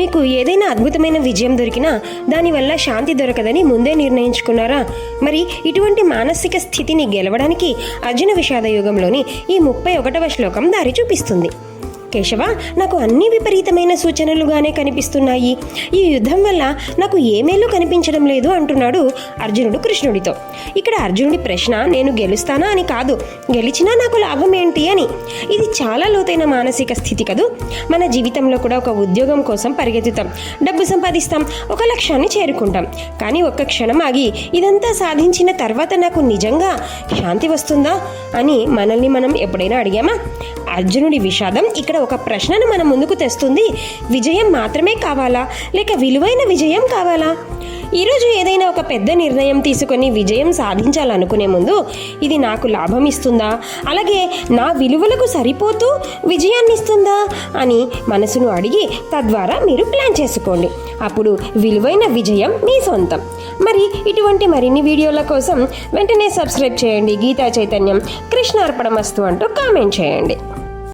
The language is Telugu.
మీకు ఏదైనా అద్భుతమైన విజయం దొరికినా దానివల్ల శాంతి దొరకదని ముందే నిర్ణయించుకున్నారా? మరి ఇటువంటి మానసిక స్థితిని గెలవడానికి అర్జున విషాద యుగంలోని ఈ 31వ శ్లోకం దారి చూపిస్తుంది. కేశవ, నాకు అన్ని విపరీతమైన సూచనలుగానే కనిపిస్తున్నాయి. ఈ యుద్ధం వల్ల నాకు ఏ మేలు కనిపించడం లేదు అంటున్నాడు అర్జునుడు కృష్ణుడితో. ఇక్కడ అర్జునుడి ప్రశ్న నేను గెలుస్తానా అని కాదు, గెలిచినా నాకు లాభం ఏంటి అని. ఇది చాలా లోతైన మానసిక స్థితి కదూ. మన జీవితంలో కూడా ఒక ఉద్యోగం కోసం పరిగెత్తుతాం, డబ్బు సంపాదిస్తాం, ఒక లక్ష్యాన్ని చేరుకుంటాం. కానీ ఒక్క క్షణం ఆగి ఇదంతా సాధించిన తర్వాత నాకు నిజంగా శాంతి వస్తుందా అని మనల్ని మనం ఎప్పుడైనా అడిగామా? అర్జునుడి విషాదం ఇక్కడ ఒక ప్రశ్నను మన ముందుకు తెస్తుంది. విజయం మాత్రమే కావాలా, లేక విలువైన విజయం కావాలా? ఈరోజు ఏదైనా ఒక పెద్ద నిర్ణయం తీసుకొని విజయం సాధించాలనుకునే ముందు ఇది నాకు లాభం ఇస్తుందా, అలాగే నా విలువలకు సరిపోతూ విజయాన్ని ఇస్తుందా అని మనసును అడిగి తద్వారా మీరు ప్లాన్ చేసుకోండి. అప్పుడు విలువైన విజయం మీ సొంతం. మరి ఇటువంటి మరిన్ని వీడియోల కోసం వెంటనే సబ్స్క్రైబ్ చేయండి. గీతా చైతన్యం కృష్ణార్పణమస్తు అంటూ కామెంట్ చేయండి.